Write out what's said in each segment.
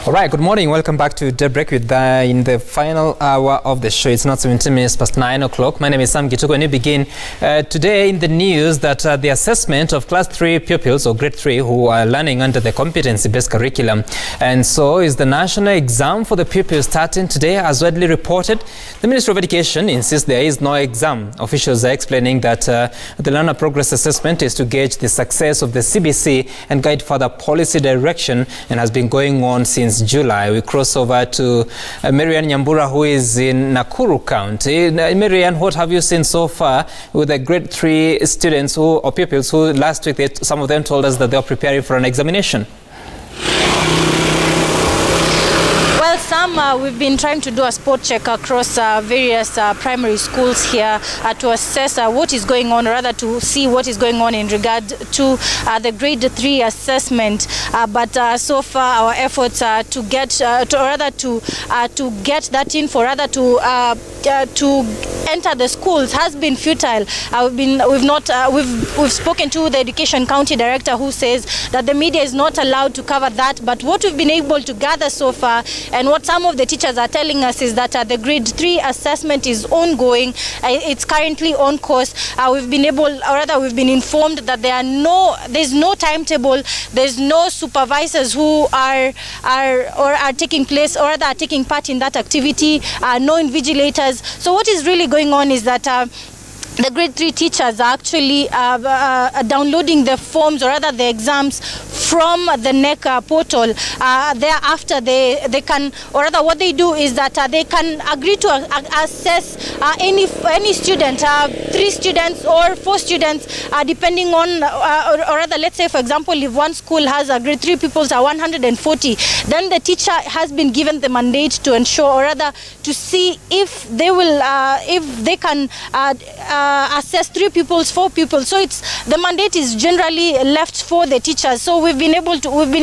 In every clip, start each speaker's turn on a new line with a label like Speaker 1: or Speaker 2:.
Speaker 1: All right, good morning. Welcome back to Daybreak with in the final hour of the show. It's not 17 minutes past 9 o'clock. My name is Sam Gituko, and we begin today in the news that the assessment of Class 3 pupils or Grade 3 who are learning under the competency-based curriculum. And so is the national exam for the pupils starting today, as widely reported. The Ministry of Education insists there is no exam. Officials are explaining that the learner progress assessment is to gauge the success of the CBC and guide further policy direction, and has been going on since July. We cross over to Marian Nyambura, who is in Nakuru County. Marian, what have you seen so far with the Grade 3 students or pupils who last week some of them told us that they are preparing for an examination?
Speaker 2: We've been trying to do a spot check across various primary schools here to assess what is going on, or rather to see what is going on in regard to the Grade 3 assessment. But so far, our efforts to get get that info, rather to enter the schools, has been futile. We've spoken to the Education County Director, who says that the media is not allowed to cover that. But what we've been able to gather so far, and what some of the teachers are telling us, is that the Grade 3 assessment is ongoing. It's currently on course. We've been informed that there's no timetable. There's no supervisors who are taking place, or rather are taking part in that activity. No invigilators. So what is really going on is that the Grade 3 teachers are actually downloading the forms, or rather the exams, from the NEC portal. Thereafter, they can, or rather what they do is that they can agree to assess any student, 3 students or 4 students, depending on, or rather, let's say, for example, if one school has a Grade 3 pupils are 140, then the teacher has been given the mandate to ensure, or rather to see if they will, if they can assess 3 pupils, 4 pupils. So the mandate is generally left for the teachers. So we've been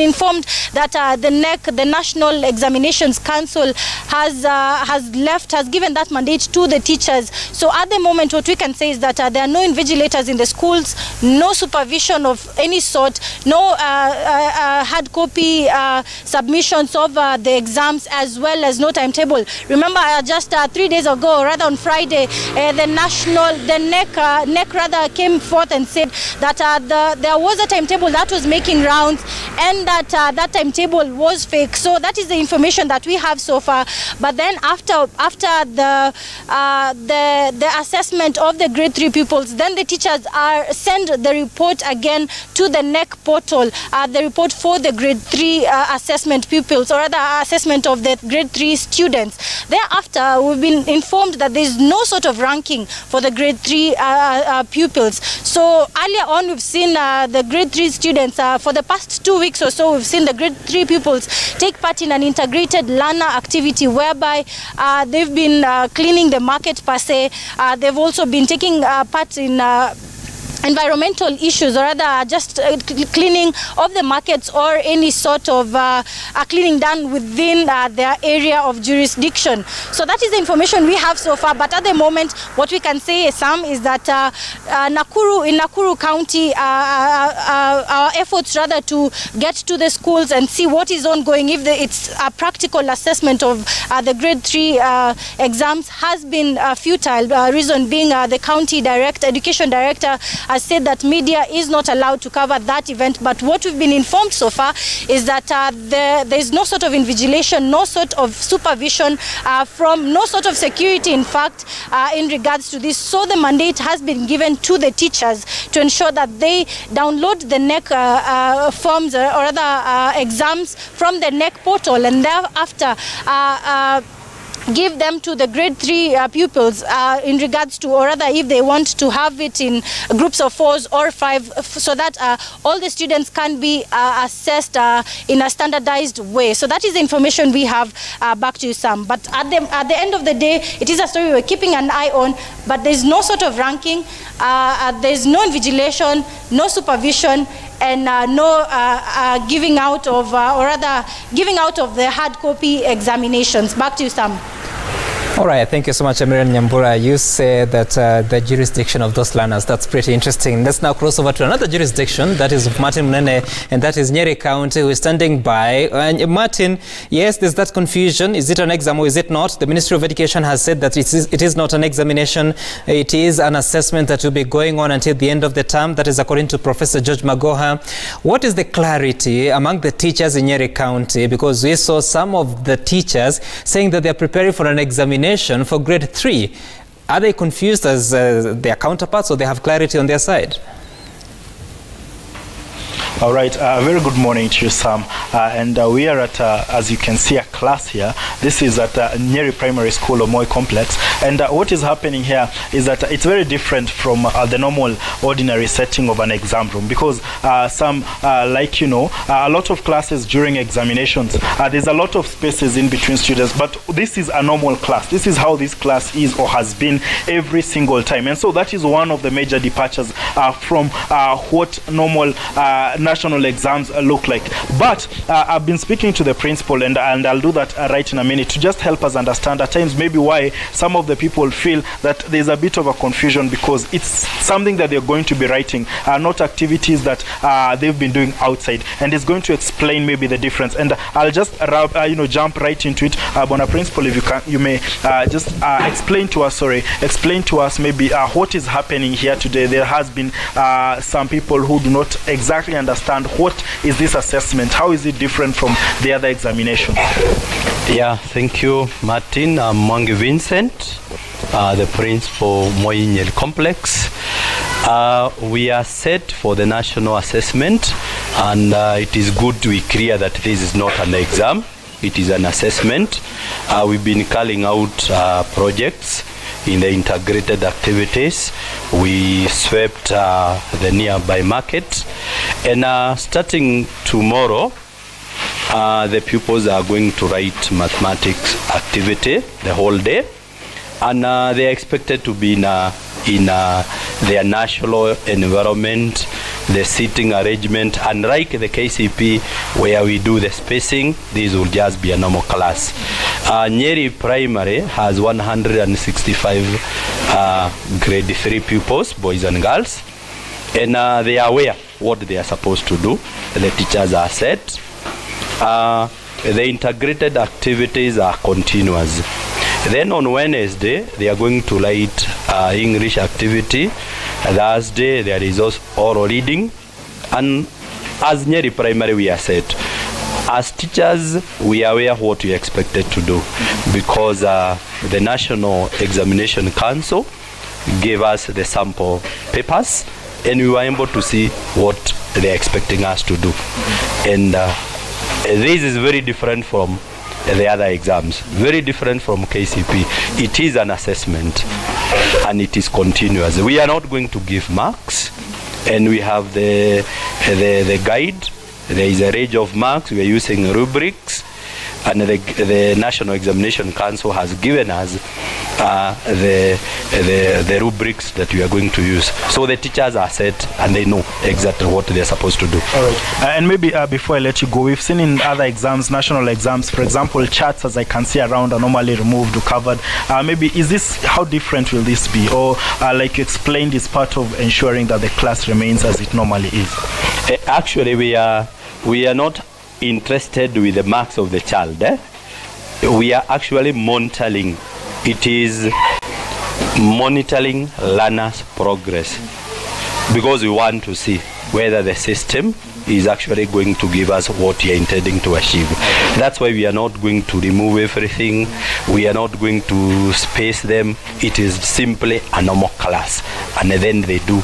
Speaker 2: informed that the NEC, the National Examinations Council, has given that mandate to the teachers. So at the moment, what we can say is that there are no invigilators in the schools, no supervision of any sort, no hard copy submissions of the exams, as well as no timetable. Remember, just 3 days ago, or rather on Friday, the NEC came forth and said that there was a timetable that was making rounds, and that that timetable was fake. So that is the information that we have so far. But then after the assessment of the Grade 3 pupils, then the teachers send the report again to the NEC portal, the report for the Grade 3 assessment pupils, or rather assessment of the Grade 3 students. Thereafter, we've been informed that there is no sort of ranking for the Grade 3 pupils. So earlier on, we've seen the Grade 3 students, for the past 2 weeks or so, we've seen the Grade 3 pupils take part in an integrated learner activity, whereby they've been cleaning the market per se. They've also been taking part in environmental issues, or rather just cleaning of the markets, or any sort of cleaning done within their area of jurisdiction. So that is the information we have so far. But at the moment, what we can say, Sam, is that in Nakuru County, our efforts rather to get to the schools and see what is ongoing, if it's a practical assessment of the Grade 3 exams, has been futile. Reason being, the county education director has said that media is not allowed to cover that event. But what we've been informed so far is that there is no sort of invigilation, no sort of supervision, no sort of security, in fact, in regards to this. So the mandate has been given to the teachers to ensure that they download the NEC forms, or other exams, from the NEC portal, and thereafter give them to the Grade 3 pupils in regards to, or rather if they want to have it in groups of 4s or 5, so that all the students can be assessed in a standardized way. So that is the information we have. Back to you, Sam. But at the end of the day, it is a story we're keeping an eye on, but there's no sort of ranking, there's no invigilation, no supervision, and no giving out of, or rather giving out of the hard copy examinations. Back to you, Sam.
Speaker 1: All right, thank you so much, Amiran Nyambura. You say that the jurisdiction of those learners, that's pretty interesting. Let's now cross over to another jurisdiction, that is Martin Munene, and that is Nyeri County, who is standing by. Martin, yes, there's that confusion. Is it an exam or is it not? The Ministry of Education has said that it is not an examination. It is an assessment that will be going on until the end of the term. That is according to Professor George Magoha. What is the clarity among the teachers in Nyeri County? Because we saw some of the teachers saying that they're preparing for an examination for grade 3. Are they confused as their counterparts, or they have clarity on their side?
Speaker 3: All right, very good morning to you, Sam. And we are at, as you can see, a class here. This is at Nyeri Primary School or Moi Complex. And what is happening here is that it's very different from the normal, ordinary setting of an exam room. Because like you know, a lot of classes during examinations, there's a lot of spaces in between students. But this is a normal class. This is how this class is or has been every single time. And so that is one of the major departures from what normal national exams look like. But I've been speaking to the principal, and I'll do that right in a minute, to just help us understand at times maybe why some of the people feel that there's a bit of a confusion, because it's something that they're going to be writing, not activities that they've been doing outside, and it's going to explain maybe the difference. And I'll just jump right into it. Bona Principal, if you may just explain to us maybe what is happening here today. There has been some people who do not exactly understand what is this assessment, how is it different from the other examinations.
Speaker 4: Yeah, thank you, Martin. I'm Mwangi Vincent, the principal Moi Nyeri Complex. We are set for the national assessment, and it is good to be clear that this is not an exam, it is an assessment. We've been calling out projects in the integrated activities. We swept the nearby market, and starting tomorrow, the pupils are going to write mathematics activity the whole day, and they are expected to be in their national environment, the seating arrangement, and like the KCP where we do the spacing, this will just be a normal class. Nyeri Primary has 165 grade 3 pupils, boys and girls, and they are aware what they are supposed to do. The teachers are set. The integrated activities are continuous. Then on Wednesday, they are going to write English activity. Thursday, there is also oral reading. And as Nyeri Primary, we are set. As teachers, we are aware what we are expected to do, because the National Examination Council gave us the sample papers, and we were able to see what they are expecting us to do. And this is very different from the other exams, very different from KCP. It is an assessment, and it is continuous. We are not going to give marks, and we have the guide. There is a range of marks. We are using rubrics, and the National Examination Council has given us the rubrics that we are going to use. So the teachers are set, and they know exactly what they are supposed to do.
Speaker 3: All right. And maybe before I let you go, we've seen in other exams, national exams, for example, charts, as I can see around, are normally removed or covered. Maybe is this, how different will this be? Or like you explained, is part of ensuring that the class remains as it normally is?
Speaker 4: Actually, we are not interested with the marks of the child. We are actually monitoring. It is monitoring learners' progress, because we want to see whether the system is actually going to give us what we are intending to achieve. That's why we are not going to remove everything. We are not going to space them. It is simply a normal class, and then they do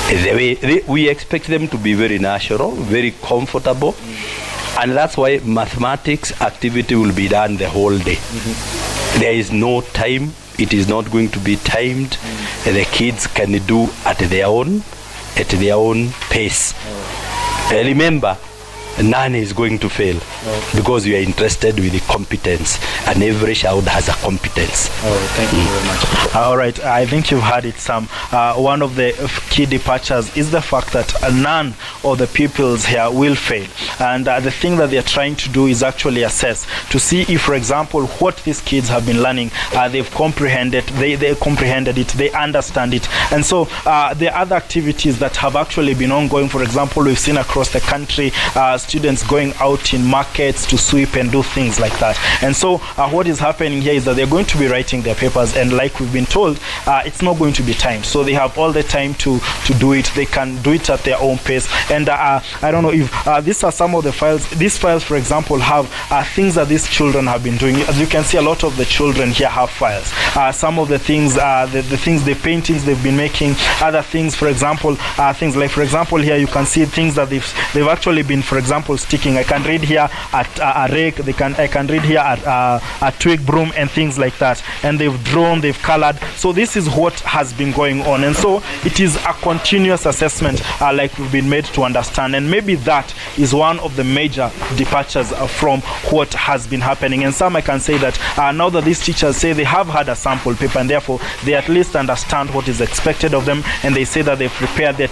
Speaker 4: the way we expect them to be very natural, very comfortable. And that's why mathematics activity will be done the whole day. There is no time. It is not going to be timed. The kids can do at their own pace. Remember, none is going to fail, because we are interested with the competence, and every child has a competence.
Speaker 3: Thank you very much. All right, I think you've heard it, Sam. One of the key departures is the fact that none of the pupils here will fail, and the thing that they're trying to do is actually assess to see if, for example, what these kids have been learning, they've comprehended, they comprehended it, they understand it. And so there are other activities that have actually been ongoing. For example, we've seen across the country students going out in markets to sweep and do things like that. And so what is happening here is that they're going to be writing their papers, and like we've been told, it's not going to be timed. So they have all the time to do it. They can do it at their own pace. And I don't know if these are some of the files. These files, for example, have things that these children have been doing. As you can see, a lot of the children here have files. Some of the things, the paintings they've been making, other things, for example, things like, for example, here you can see things that they've actually been, for example, sticking. I can read here at a rake. I can read here at a twig broom and things like that. And they've drawn, they've colored. So this is what has been going on. And so it is a continuous assessment, like we've been made to understand. And maybe that is one of the major departures from what has been happening. And some, I can say that now that these teachers say they have had a sample paper, and therefore they at least understand what is expected of them, and they say that they've prepared their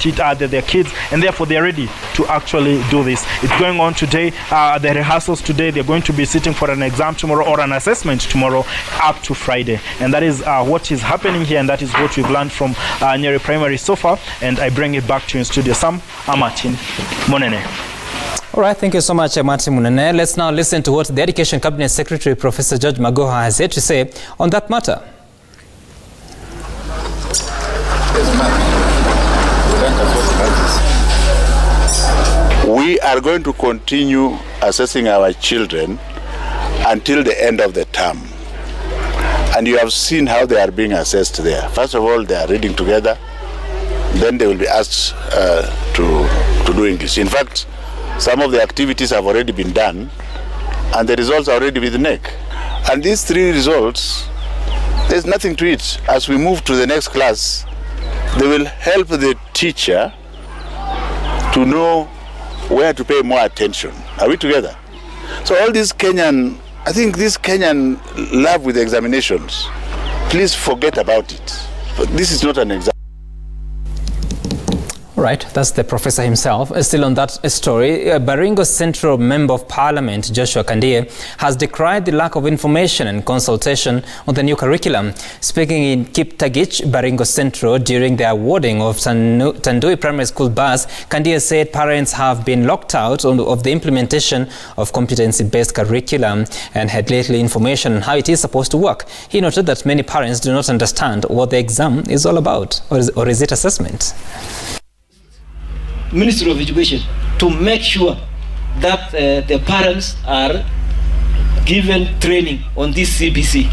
Speaker 3: kids, and therefore they're ready to actually do this. It's going on today, the rehearsals today. They're going to be sitting for an exam tomorrow or an assessment tomorrow up to Friday. And that is what is happening here, and that is what we've learned from Nyeri Primary so far. And I bring it back to you in studio. Sam, Martin Monene.
Speaker 1: All right, thank you so much, Martin Munene. Let's now listen to what the Education Cabinet Secretary, Professor George Magoha, has yet to say on that matter.
Speaker 5: We are going to continue assessing our children until the end of the term. And you have seen how they are being assessed there. First of all, they are reading together. Then they will be asked to do English. In fact, some of the activities have already been done, and the results are already with the NEC. And these three results, there's nothing to it. As we move to the next class, they will help the teacher to know where to pay more attention. Are we together? So all this Kenyan, I think this Kenyan love with examinations, please forget about it. This is not an exam.
Speaker 1: Right, that's the professor himself. Still on that story, Baringo Central Member of Parliament Joshua Kandie has decried the lack of information and consultation on the new curriculum. Speaking in Kiptagich, Baringo Central, during the awarding of Tandui Primary School bus, Kandie said parents have been locked out of the implementation of competency-based curriculum and had little information on how it is supposed to work. He noted that many parents do not understand what the exam is all about, or is it assessment?
Speaker 6: Ministry of Education to make sure that the parents are given training on this CBC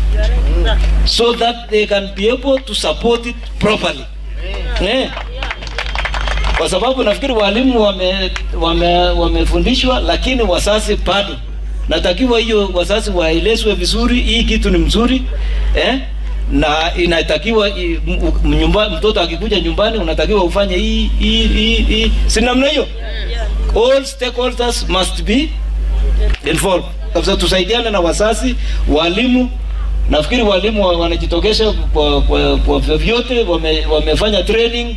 Speaker 6: so that they can be able to support it properly. Kwa sababu nafikiri walimu wamefundishwa, lakini wazazi bado. Natakiwa hiyo wazazi waelezwe vizuri, hii kitu ni mzuri, na inatakiwa mtoto akikuja nyumbani unatakiwa ufanye hii si namna hiyo. All stakeholders must be involved. Kabisa tusaidiane na wazazi, walimu. Nafikiri walimu wanajitokesha kwa vyote, wamefanya training,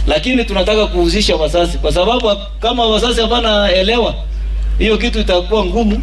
Speaker 6: lakini tunataka kuhusisha wazazi, kwa sababu kama wazazi hapana elewa hiyo kitu itakuwa ngumu.